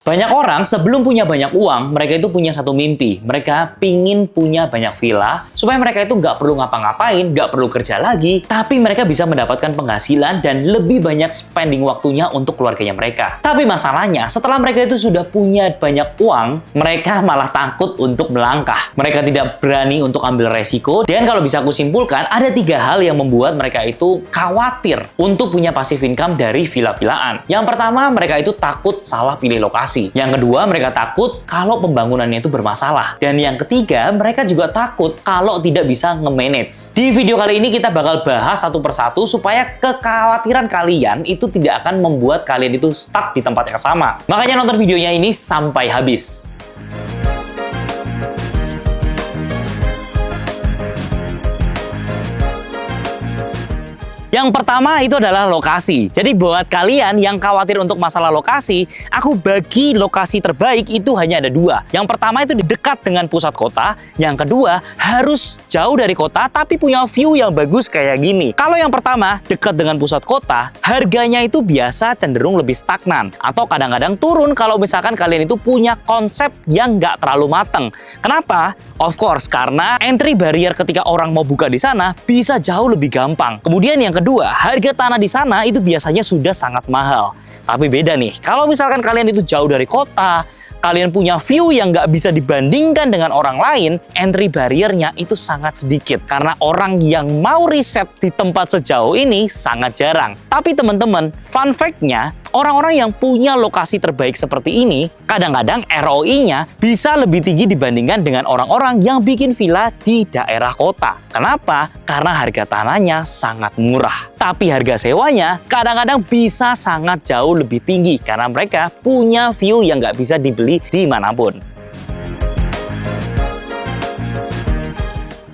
Banyak orang sebelum punya banyak uang, mereka itu punya satu mimpi. Mereka pingin punya banyak villa, supaya mereka itu nggak perlu ngapa-ngapain, nggak perlu kerja lagi, tapi mereka bisa mendapatkan penghasilan dan lebih banyak spending waktunya untuk keluarganya mereka. Tapi masalahnya, setelah mereka itu sudah punya banyak uang, mereka malah takut untuk melangkah. Mereka tidak berani untuk ambil resiko, dan kalau bisa aku simpulkan, ada 3 hal yang membuat mereka itu khawatir untuk punya passive income dari villa-villaan. Yang pertama, mereka itu takut salah pilih lokasi. Yang kedua, mereka takut kalau pembangunannya itu bermasalah. Dan yang ketiga, mereka juga takut kalau tidak bisa nge-manage. Di video kali ini kita bakal bahas satu persatu supaya kekhawatiran kalian itu tidak akan membuat kalian itu stuck di tempat yang sama. Makanya nonton videonya ini sampai habis. Yang pertama itu adalah lokasi. Jadi buat kalian yang khawatir untuk masalah lokasi, aku bagi lokasi terbaik itu hanya ada 2. Yang pertama itu di dekat dengan pusat kota. Yang kedua harus jauh dari kota tapi punya view yang bagus kayak gini. Kalau yang pertama dekat dengan pusat kota, harganya itu biasa cenderung lebih stagnan atau kadang-kadang turun kalau misalkan kalian itu punya konsep yang nggak terlalu mateng. Kenapa? Of course, karena entry barrier ketika orang mau buka di sana bisa jauh lebih gampang. Kemudian yang kedua, harga tanah di sana itu biasanya sudah sangat mahal. Tapi beda nih, kalau misalkan kalian itu jauh dari kota, kalian punya view yang nggak bisa dibandingkan dengan orang lain, entry barrier-nya itu sangat sedikit. Karena orang yang mau riset di tempat sejauh ini sangat jarang. Tapi teman-teman, fun fact-nya, orang-orang yang punya lokasi terbaik seperti ini, kadang-kadang ROI-nya bisa lebih tinggi dibandingkan dengan orang-orang yang bikin villa di daerah kota. Kenapa? Karena harga tanahnya sangat murah. Tapi harga sewanya kadang-kadang bisa sangat jauh lebih tinggi karena mereka punya view yang nggak bisa dibeli dimanapun.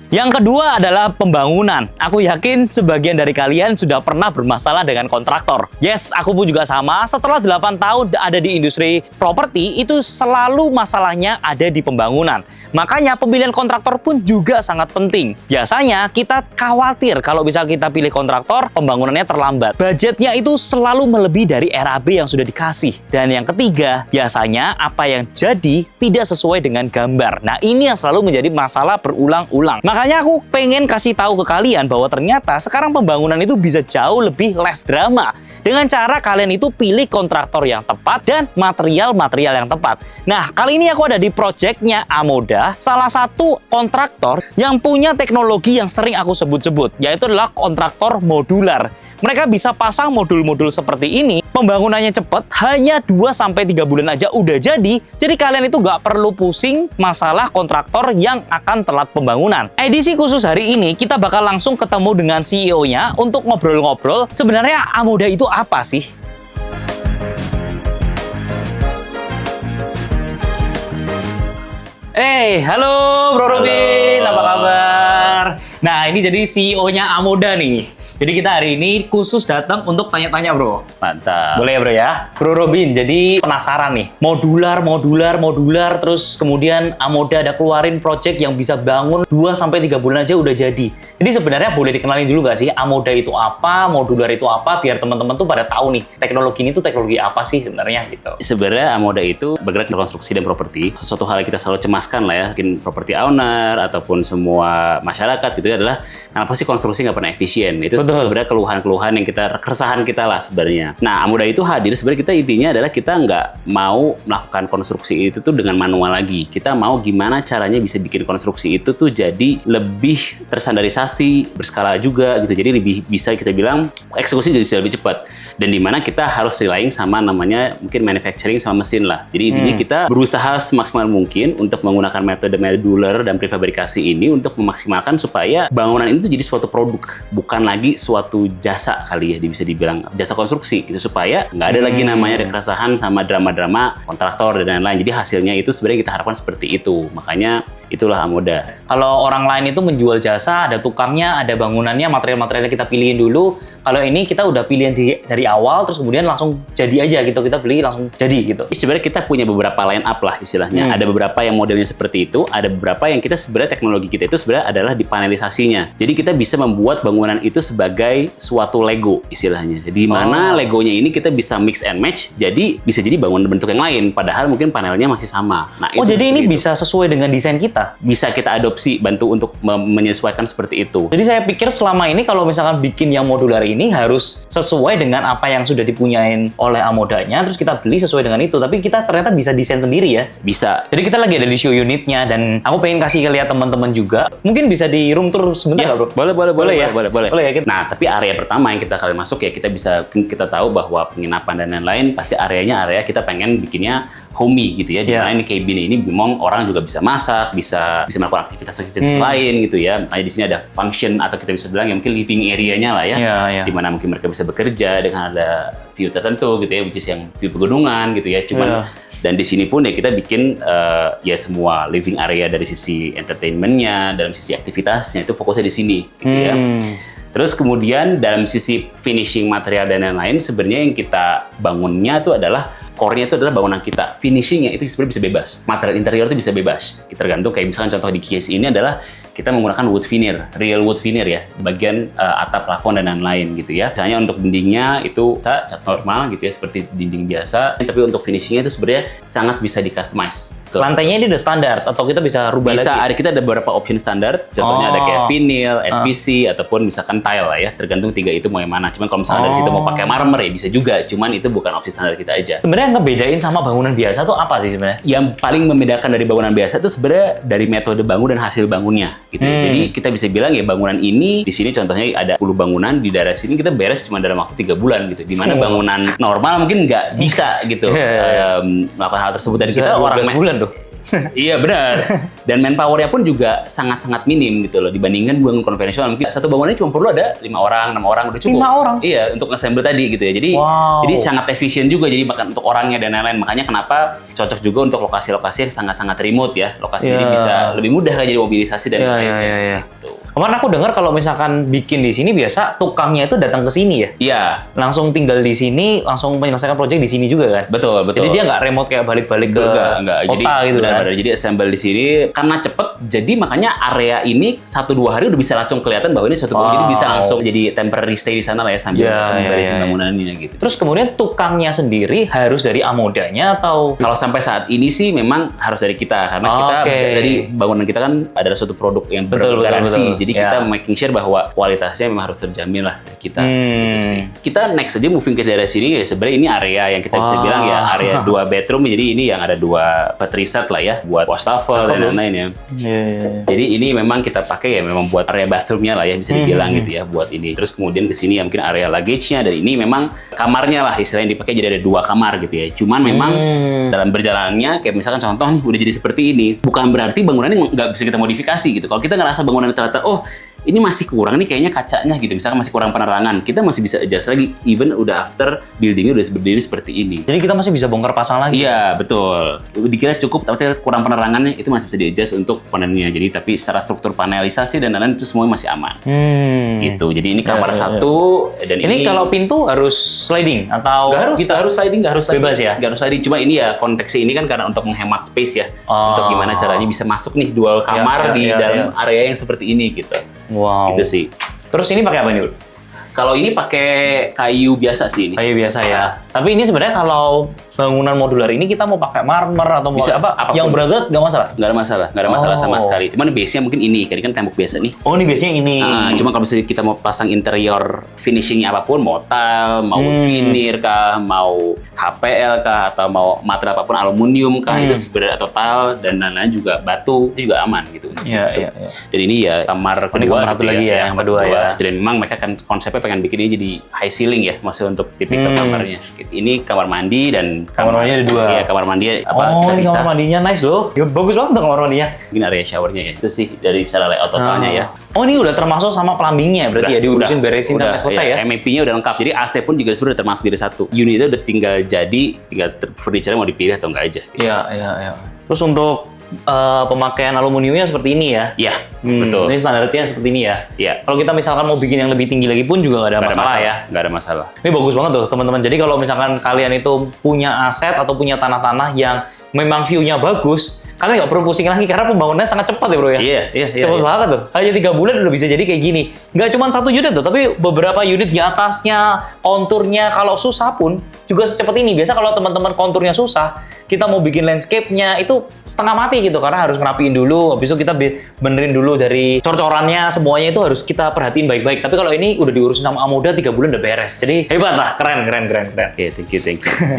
Yang kedua adalah pembangunan. Aku yakin sebagian dari kalian sudah pernah bermasalah dengan kontraktor. Yes, aku pun juga sama. Setelah 8 tahun ada di industri properti, itu selalu masalahnya ada di pembangunan. Makanya pemilihan kontraktor pun juga sangat penting. Biasanya kita khawatir kalau bisa kita pilih kontraktor, pembangunannya terlambat. Budgetnya itu selalu melebihi dari RAB yang sudah dikasih. Dan yang ketiga, biasanya apa yang jadi tidak sesuai dengan gambar. Nah, ini yang selalu menjadi masalah berulang-ulang. Makanya aku pengen kasih tahu ke kalian bahwa ternyata sekarang pembangunan itu bisa jauh lebih less drama. Dengan cara kalian itu pilih kontraktor yang tepat dan material-material yang tepat. Nah, kali ini aku ada di projectnya Amoda, salah satu kontraktor yang punya teknologi yang sering aku sebut-sebut, yaitu adalah kontraktor modular. Mereka bisa pasang modul-modul seperti ini, pembangunannya cepat, hanya 2-3 bulan aja udah jadi kalian itu nggak perlu pusing masalah kontraktor yang akan telat pembangunan. Edisi khusus hari ini, kita bakal langsung ketemu dengan CEO-nya untuk ngobrol-ngobrol, sebenarnya Amoda itu apa sih? Halo Bro Robin, apa kabar? Nah, ini jadi CEO-nya Amoda nih. Jadi kita hari ini khusus datang untuk tanya-tanya, Bro. Mantap. Boleh ya, Bro ya? Bro Robin, jadi penasaran nih. Modular, terus kemudian Amoda ada keluarin project yang bisa bangun 2-3 bulan aja udah jadi. Jadi sebenarnya boleh dikenalin dulu nggak sih? Amoda itu apa, modular itu apa, biar teman-teman tuh pada tahu nih, teknologi ini tuh teknologi apa sih sebenarnya gitu. Sebenarnya Amoda itu bergerak di konstruksi dan properti. Sesuatu hal yang kita selalu cemaskan lah ya, mungkin properti owner ataupun semua masyarakat gitu adalah kenapa sih konstruksi nggak pernah efisien? Itu sebenarnya keluhan-keluhan yang keresahan kita lah sebenarnya. Nah, Amoda itu hadir sebenarnya kita intinya adalah kita nggak mau melakukan konstruksi itu tuh dengan manual lagi. Kita mau gimana caranya bisa bikin konstruksi itu tuh jadi lebih terstandarisasi, berskala juga gitu. Jadi lebih bisa kita bilang eksekusi jadi lebih cepat. Dan dimana kita harus relying sama namanya mungkin manufacturing sama mesin lah. Jadi intinya kita berusaha semaksimal mungkin untuk menggunakan metode modular dan prefabrikasi ini untuk memaksimalkan supaya bangunan itu jadi suatu produk, bukan lagi suatu jasa kali ya, bisa dibilang jasa konstruksi gitu, supaya nggak ada lagi namanya keresahan sama drama-drama kontraktor dan lain-lain. Jadi hasilnya itu sebenarnya kita harapkan seperti itu. Makanya itulah Amoda. Kalau orang lain itu menjual jasa, ada tukangnya, ada bangunannya, material-materialnya kita pilihin dulu. Kalau ini kita udah pilihin dari dari awal, terus kemudian langsung jadi aja gitu, kita beli langsung jadi gitu. Sebenarnya kita punya beberapa line up lah istilahnya. Ada beberapa yang modelnya seperti itu, ada beberapa yang kita sebenarnya teknologi kita itu sebenarnya adalah di panelisasinya. Jadi kita bisa membuat bangunan itu sebagai suatu Lego istilahnya. Di mana Legonya ini kita bisa mix and match, jadi bisa jadi bangunan bentuk yang lain, padahal mungkin panelnya masih sama. Nah, Oh, itu jadi ini seperti itu. bisa sesuai dengan desain kita? Bisa kita adopsi, bantu untuk menyesuaikan seperti itu. Jadi saya pikir selama ini kalau misalkan bikin yang modular ini harus sesuai dengan apa yang sudah dipunyain oleh Amodanya, terus kita beli sesuai dengan itu. Tapi kita ternyata bisa desain sendiri ya. Bisa. Jadi kita lagi ada di show unitnya dan aku pengen kasih lihat teman-teman juga. Mungkin bisa di room tour sebentar Ya, nggak, bro? boleh ya? boleh. Boleh ya, kita. Nah, tapi area pertama yang kita kalian masuk ya kita tahu bahwa penginapan dan lain-lain pasti area kita pengen bikinnya homey gitu ya. Di mana ini cabin ini memang orang juga bisa masak, bisa melakukan aktivitas lain gitu ya. Nah, di sini ada function atau kita bisa bilang ya mungkin living area-nya lah ya. Di mana mungkin mereka bisa bekerja dengan ada view tertentu gitu ya, which is yang view pegunungan gitu ya. Cuman dan di sini pun ya kita bikin ya semua living area dari sisi entertainment-nya, dalam sisi aktivitasnya itu fokusnya di sini gitu ya. Terus kemudian dalam sisi finishing material dan lain-lain sebenarnya yang kita bangunnya itu adalah core-nya itu adalah bangunan kita. Finishing-nya itu sebenarnya bisa bebas. Material interior itu bisa bebas. Kita tergantung kayak misalkan contoh di case ini adalah kita menggunakan wood veneer, real wood veneer ya, bagian atap, plafon dan lain-lain gitu ya. Misalnya untuk dindingnya itu cat normal gitu ya, seperti dinding biasa. Tapi untuk finishingnya itu sebenarnya sangat bisa di customize. So, lantainya ini udah standar atau kita bisa rubah bisa lagi? kita ada beberapa option standar. Contohnya ada kayak vinyl, SPC ataupun misalkan tile lah ya. Tergantung tiga itu mau yang mana. Cuman kalau misalnya dari situ mau pakai marmer ya bisa juga. Cuman itu bukan opsi standar kita aja. Sebenarnya ngebedain sama bangunan biasa tuh apa sih sebenarnya? Yang paling membedakan dari bangunan biasa itu sebenarnya dari metode bangun dan hasil bangunnya gitu. Jadi kita bisa bilang ya bangunan ini di sini contohnya ada 10 bangunan, di daerah sini kita beres cuma dalam waktu 3 bulan gitu. Dimana bangunan normal mungkin nggak bisa gitu melakukan hal tersebut, dan kita orang bulan tuh. Iya benar. Dan manpower-nya pun juga sangat-sangat minim gitu loh dibandingkan bangun konvensional. Mungkin satu bangunan cuma perlu ada 5 orang, 6 orang udah cukup. 5 orang? Iya, untuk assemble tadi gitu ya. Jadi sangat efisien juga jadi bahkan untuk orangnya dan lain-lain. Makanya kenapa cocok juga untuk lokasi-lokasi yang sangat-sangat remote ya. Lokasi ini bisa lebih mudah kan jadi mobilisasi dan lain-lain gitu. Kemarin aku dengar kalau misalkan bikin di sini biasa tukangnya itu datang ke sini ya? Iya. Langsung tinggal di sini, langsung menyelesaikan proyek di sini juga kan? Betul. Jadi dia nggak remote kayak balik-balik ke enggak. kota Jadi, gitu kan? Jadi assemble di sini karena cepet, jadi makanya area ini 1-2 hari udah bisa langsung kelihatan bahwa ini suatu bangunan, jadi bisa langsung jadi temporary stay di sana lah ya sambil beresin bangunannya gitu. Terus kemudian tukangnya sendiri harus dari Amodanya atau? Kalau sampai saat ini sih memang harus dari kita karena kita dari bangunan kita kan adalah suatu produk yang bergaransi. Jadi kita making sure bahwa kualitasnya memang harus terjamin lah dari kita gitu sih. Kita next aja moving ke daerah sini ya sebenarnya ini area yang kita bisa bilang ya area 2 bedroom, jadi ini yang ada 2 bed reset lah ya buat wastafel dan lain-lain ya. Jadi ini memang kita pakai ya memang buat area bathroomnya lah ya bisa dibilang gitu ya buat ini. Terus kemudian ke sini ya mungkin area luggage-nya, dan ini memang kamarnya lah istilahnya dipakai jadi ada 2 kamar gitu ya. Cuman memang dalam berjalannya kayak misalkan contoh nih udah jadi seperti ini, bukan berarti bangunannya nggak bisa kita modifikasi gitu. Kalau kita ngerasa bangunan ternyata ini masih kurang nih kayaknya kacanya gitu, misalkan masih kurang penerangan, kita masih bisa adjust lagi even udah after buildingnya udah berdiri seperti ini. Jadi kita masih bisa bongkar pasang lagi? Iya betul, dikira cukup tapi kurang penerangannya itu masih bisa di adjust untuk panelnya. Jadi tapi secara struktur panelisasi dan lain-lain itu semuanya masih aman gitu. Jadi ini kamar satu dan ini kalau pintu harus sliding atau nggak harus, kita harus sliding, nggak harus sliding. Bebas ya? Nggak harus sliding, cuma ini ya konteksnya ini kan karena untuk menghemat space ya, untuk gimana caranya bisa masuk nih dual kamar di dalam area yang seperti ini gitu. Wow. Itu sih. Terus ini pakai apa nih, Bro? Kalau ini pakai kayu biasa sih ini. Kayu biasa ya. Tapi ini sebenarnya kalau bangunan modular ini kita mau pakai marmer atau mau Bisa, apa? apapun. Yang berat nggak masalah? Nggak ada masalah sama sekali. Cuman base-nya mungkin ini, kan tembok biasa nih. Oh, ini biasanya ini. Cuma kalau misalnya kita mau pasang interior finishingnya apapun, mau tile, mau veneer kah, mau HPL kah, atau mau material apapun, aluminium kah, itu sebenarnya atau tile dan lain-lain juga batu itu juga aman gitu. Iya. Dan ini ya kamar kedua, Ini kamar satu lagi ya, yang kedua ya. Dan memang mereka kan konsepnya pengen bikin ini jadi high ceiling ya, maksudnya untuk tipikal kamarnya. Ini kamar mandi dan Kamar mandinya ada 2. Iya, kamar mandi kita ini bisa. kamar mandinya nice loh. Ya, bagus banget tuh kamar mandinya. Mungkin area showernya ya. Itu sih dari secara layout totalnya ya. Oh, ini udah termasuk sama plumbingnya berarti ya, diurusin beresin sampai selesai ya. MEP-nya udah lengkap. Jadi AC pun juga sebenarnya termasuk jadi satu. Unitnya udah tinggal furniture mau dipilih atau enggak aja. Gitu. Iya. Terus untuk pemakaian aluminiumnya seperti ini ya. Iya, betul. Ini standarnya seperti ini ya. Iya. Kalau kita misalkan mau bikin yang lebih tinggi lagi pun juga nggak ada masalah ya. Nggak ada masalah. Ini bagus banget tuh teman-teman. Jadi kalau misalkan kalian itu punya aset atau punya tanah-tanah yang memang view-nya bagus, kalian nggak perlu pusing lagi karena pembangunannya sangat cepat ya bro ya. Iya. Cepet banget tuh. Hanya 3 bulan udah bisa jadi kayak gini. Nggak cuma 1 unit tuh, tapi beberapa unit di atasnya, konturnya kalau susah pun juga secepat ini. Biasa kalau teman-teman konturnya susah, kita mau bikin landscape-nya itu setengah mati gitu karena harus ngerapiin dulu. Habis itu kita benerin dulu dari cor-corannya, semuanya itu harus kita perhatiin baik-baik. Tapi kalau ini udah diurusin sama Amoda 3 bulan udah beres. Jadi hebat lah, keren. Oke, thank you.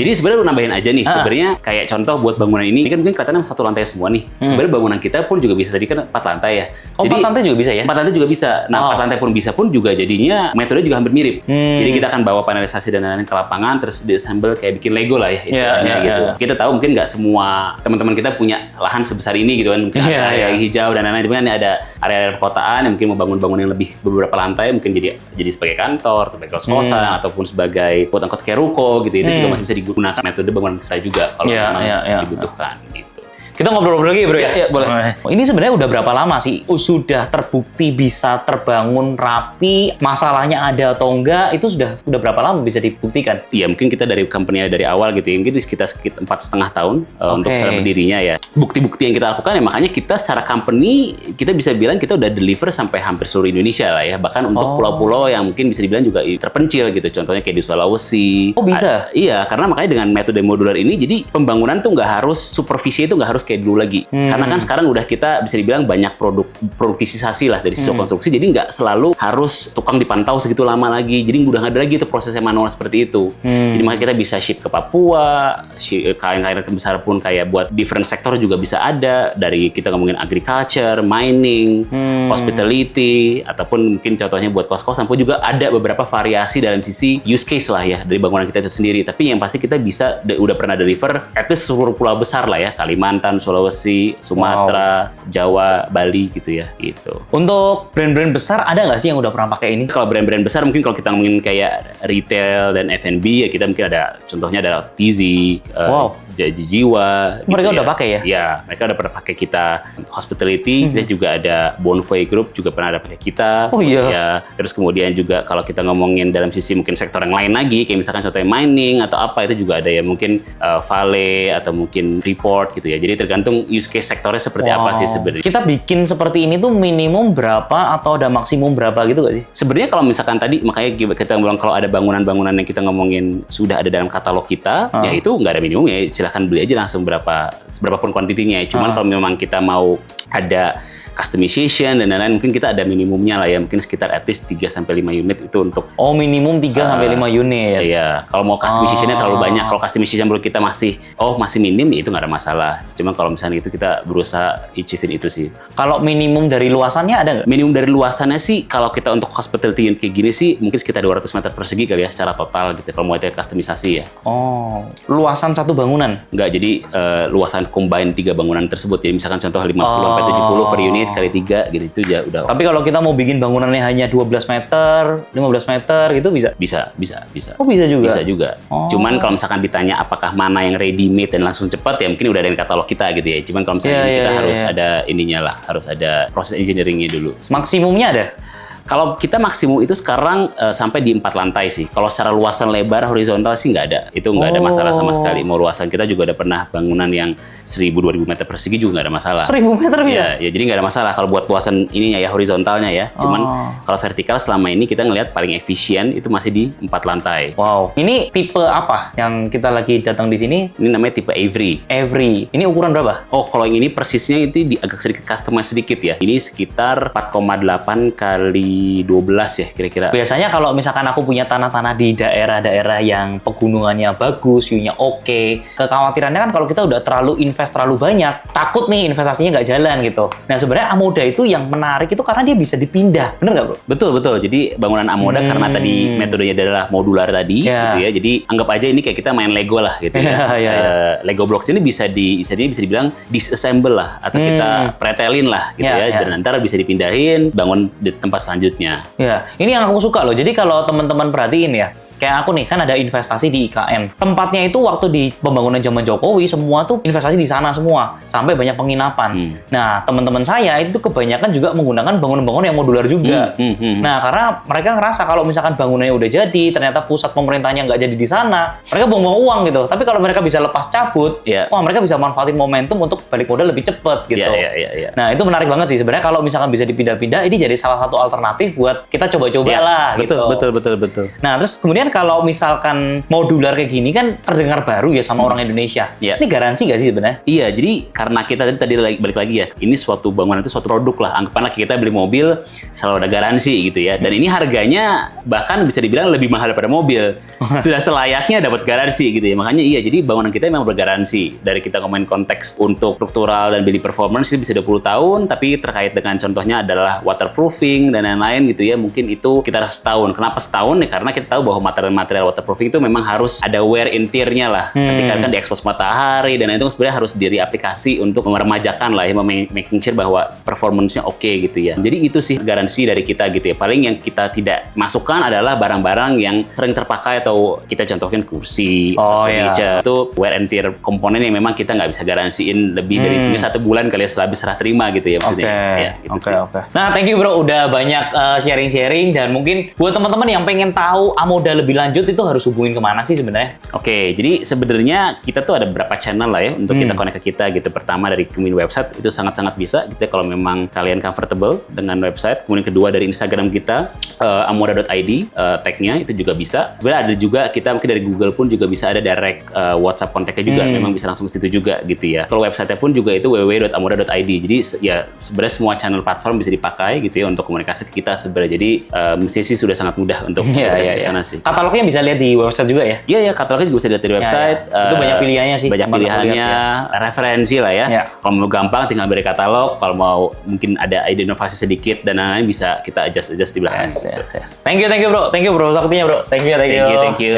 Jadi sebenarnya nambahin aja nih, sebenarnya kayak contoh buat bangunan ini kan mungkin kelihatannya 1 lantai semua nih. Sebenarnya bangunan kita pun juga bisa, tadi kan 4 lantai ya. Oh, jadi 4 lantai juga bisa ya? 4 lantai juga bisa. Nah, 4 lantai pun bisa pun juga jadinya metode juga hampir mirip. Jadi kita akan bawa panelisasi dan lain-lain ke lapangan, terus diassemble kayak bikin Lego lah ya istilahnya gitu. Kita tahu mungkin nggak semua teman-teman kita punya lahan sebesar ini gitu kan, mungkin ada area yang hijau dan lain-lain. Tapi kan ada area perkotaan yang mungkin mau bangun yang lebih beberapa lantai, mungkin jadi sebagai kantor, sebagai kos-kosan ataupun sebagai quote-unquote kayak ruko gitu. Itu juga masih bisa digunakan metode bangunan besar juga kalau memang dibutuhkan gitu. Kita ngobrol-ngobrol lagi bro ya? Iya, boleh. Ini sebenarnya udah berapa lama sih sudah terbukti bisa terbangun rapi, masalahnya ada atau enggak, itu sudah berapa lama bisa dibuktikan? Iya, mungkin kita dari company dari awal gitu ya, mungkin sekitar 4,5 tahun untuk secara berdirinya ya. Bukti-bukti yang kita lakukan ya, makanya kita secara company, kita bisa bilang kita udah deliver sampai hampir seluruh Indonesia lah ya, bahkan untuk pulau-pulau yang mungkin bisa dibilang juga terpencil gitu, contohnya kayak di Sulawesi. Oh bisa? Iya, karena makanya dengan metode modular ini, jadi pembangunan tuh nggak harus, supervisi itu nggak harus kayak dulu lagi. Karena kan sekarang udah kita bisa dibilang banyak produktisasi lah dari sisi konstruksi, jadi nggak selalu harus tukang dipantau segitu lama lagi. Jadi udah nggak ada lagi itu prosesnya manual seperti itu. Jadi makanya kita bisa ship ke Papua, kain-kain besar pun kayak buat different sektor juga bisa ada. Dari kita ngomongin agriculture, mining, hospitality, ataupun mungkin contohnya buat kos-kosan pun juga ada beberapa variasi dalam sisi use case lah ya dari bangunan kita itu sendiri. Tapi yang pasti kita bisa udah pernah deliver at least seluruh pulau besar lah ya, Kalimantan, Sulawesi, Sumatera, Jawa, Bali gitu ya, gitu. Untuk brand-brand besar ada nggak sih yang udah pernah pakai ini? Kalau brand-brand besar mungkin kalau kita ngomongin kayak retail dan F&B ya, kita mungkin ada contohnya ada TZ, Jiwa. Mereka gitu udah pakai ya? Iya, mereka udah pernah pakai kita. Hospitality, kita juga ada Bonvoy Group juga pernah ada pakai kita. Oh iya. Ya, terus kemudian juga kalau kita ngomongin dalam sisi mungkin sektor yang lain lagi, kayak misalkan contohnya mining atau apa, itu juga ada ya mungkin Vale atau mungkin Freeport gitu ya. Jadi tergantung use case sektornya seperti apa sih sebenarnya. Kita bikin seperti ini tuh minimum berapa atau ada maksimum berapa gitu nggak sih? Sebenarnya kalau misalkan tadi, makanya kita bilang kalau ada bangunan-bangunan yang kita ngomongin sudah ada dalam katalog kita, ya itu nggak ada minimum ya, silahkan beli aja langsung berapapun kuantitinya. Cuman kalau memang kita mau ada customization dan lain-lain, mungkin kita ada minimumnya lah ya, mungkin sekitar at least 3-5 unit itu untuk... Oh, minimum 3-5 unit. Iya, kalau mau customization-nya terlalu banyak, kalau customization menurut kita masih minim, ya itu nggak ada masalah. Cuma kalau misalnya itu kita berusaha achieve-in itu sih. Kalau minimum dari luasannya ada nggak? Minimum dari luasannya sih, kalau kita untuk hospitality unit kayak gini sih, mungkin sekitar 200 meter persegi kali ya, secara total gitu, kalau mau ada customisasi ya. Oh, luasan satu bangunan? Nggak, jadi luasan combine 3 bangunan tersebut. Jadi misalkan contoh 50-70 per unit kali 3 gitu, itu ya udah. Tapi kalau kita mau bikin bangunannya hanya 12 meter, 15 meter gitu bisa? Bisa. Oh, bisa juga? Bisa juga. Cuman kalau misalkan ditanya apakah mana yang ready made dan langsung cepat, ya mungkin udah ada di katalog kita gitu ya. Cuman kalau misalnya kita harus ada ininya lah, harus ada proses engineeringnya dulu. Maksimumnya ada? Kalau kita maksimum itu sekarang sampai di 4 lantai sih. Kalau secara luasan lebar horizontal sih nggak ada. Itu nggak ada masalah sama sekali. Mau luasan kita juga ada pernah bangunan yang 1.000-2.000 meter persegi juga nggak ada masalah. 1.000 meter bisa? Ya, jadi nggak ada masalah kalau buat luasan ininya ya, horizontalnya ya. Cuman kalau vertikal selama ini kita ngelihat paling efisien itu masih di 4 lantai. Wow. Ini tipe apa yang kita lagi datang di sini? Ini namanya tipe Avery. Avery. Ini ukuran berapa? Oh, kalau yang ini persisnya itu agak sedikit customize sedikit ya. Ini sekitar 4,8 kali 12 ya kira-kira. Biasanya kalau misalkan aku punya tanah-tanah di daerah-daerah yang pegunungannya bagus, view-nya oke, kekhawatirannya kan kalau kita udah terlalu invest terlalu banyak, takut nih investasinya nggak jalan gitu. Nah sebenarnya Amoda itu yang menarik itu karena dia bisa dipindah, bener nggak bro? Betul. Jadi bangunan Amoda karena tadi metodenya adalah modular tadi, gitu ya. Jadi anggap aja ini kayak kita main Lego lah gitu ya. Lego blocks ini bisa dibilang disassemble lah, atau kita pretelin lah gitu ya. Dan ntar bisa dipindahin, bangun di tempat selanjutnya selanjutnya. Ya, ini yang aku suka loh. Jadi kalau teman-teman perhatiin ya, kayak aku nih kan ada investasi di IKN. Tempatnya itu waktu di pembangunan zaman Jokowi semua tuh investasi di sana semua, sampai banyak penginapan. Nah, teman-teman saya itu kebanyakan juga menggunakan bangunan-bangunan yang modular juga. Nah, karena mereka ngerasa kalau misalkan bangunannya udah jadi, ternyata pusat pemerintahnya nggak jadi di sana, mereka buang-buang uang gitu. Tapi kalau mereka bisa lepas cabut, wah mereka bisa manfaatin momentum untuk balik modal lebih cepet gitu. Nah, itu menarik banget sih sebenarnya kalau misalkan bisa dipindah-pindah, ini jadi salah satu alternatif buat kita coba-coba lah gitu. Betul. Nah, terus kemudian kalau misalkan modular kayak gini kan terdengar baru ya sama orang Indonesia. Ini garansi nggak sih sebenarnya? Iya, jadi karena kita tadi balik lagi ya, ini suatu bangunan itu suatu produk lah. Anggapanlah kita beli mobil selalu ada garansi gitu ya. Dan ini harganya bahkan bisa dibilang lebih mahal daripada mobil. Sudah selayaknya dapat garansi gitu ya. Makanya iya, jadi bangunan kita memang bergaransi. Dari kita ngomongin konteks untuk struktural dan building performance itu bisa 20 tahun, tapi terkait dengan contohnya adalah waterproofing dan lain-lain gitu ya. Mungkin itu sekitar setahun. Kenapa setahun? Ya karena kita tahu bahwa material-material waterproofing itu memang harus ada wear and tear-nya lah. Ketika kan diekspos matahari dan itu sebenarnya harus diaplikasi untuk meremajakan lah ya, making sure bahwa performance-nya oke gitu ya. Jadi itu sih garansi dari kita gitu ya. Paling yang kita tidak masukkan adalah barang-barang yang sering terpakai atau kita contohin kursi, furniture. Itu wear and tear komponen yang memang kita nggak bisa garansiin lebih dari 1 bulan kali ya setelah serah terima gitu ya maksudnya. Oke. Nah, thank you bro udah banyak sharing-sharing dan mungkin buat teman-teman yang pengen tahu Amoda lebih lanjut itu harus hubungin kemana sih sebenarnya? Oke, jadi sebenarnya kita tuh ada beberapa channel lah ya untuk kita connect ke kita gitu. Pertama dari website itu sangat-sangat bisa gitu ya, kalau memang kalian comfortable dengan website. Kemudian kedua dari Instagram kita amoda.id tag-nya itu juga bisa. Sebenarnya ada juga kita mungkin dari Google pun juga bisa ada direct WhatsApp kontaknya juga, memang bisa langsung ke situ juga gitu ya. Kalau website-nya pun juga itu www.amoda.id. Jadi ya sebenarnya semua channel platform bisa dipakai gitu ya untuk komunikasi ke kita sebenarnya. Jadi mesti sih sudah sangat mudah untuk di sana sih. Katalognya bisa lihat di website juga ya? Iya, katalognya juga bisa lihat di website. Itu banyak pilihannya sih. Banyak pilihannya, referensi lah ya. Kalau mau gampang tinggal beri katalog, kalau mau mungkin ada ide inovasi sedikit dan lain-lain bisa kita adjust di belakang. Yes. Thank you bro waktunya bro. Thank you.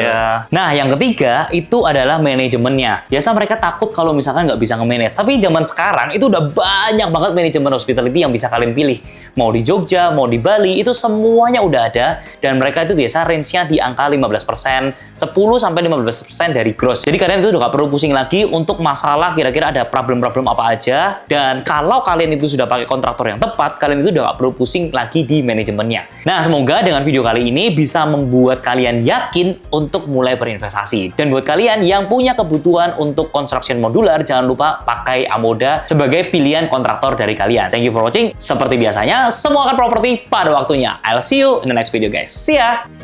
Nah, yang ketiga itu adalah manajemennya. Biasa mereka takut kalau misalkan nggak bisa nge-manage. Tapi zaman sekarang itu udah banyak banget manajemen hospitality yang bisa kalian pilih. Mau di Jogja, mau di Bali, itu semuanya udah ada. Dan mereka itu biasa range-nya di angka 15%, 10-15% dari gross. Jadi kalian itu udah nggak perlu pusing lagi untuk masalah kira-kira ada problem-problem apa aja. Dan kalau kalian itu sudah pakai kontraktor yang tepat, kalian itu udah nggak perlu pusing lagi di manajemennya. Nah, semoga dengan video kali ini bisa membuat kalian yakin untuk mulai berinvestasi. Dan buat kalian yang punya kebutuhan untuk construction modular, jangan lupa pakai Amoda sebagai pilihan kontraktor dari kalian. Thank you for watching. Seperti biasanya, semua akan properti pada waktunya. I'll see you in the next video guys. See ya!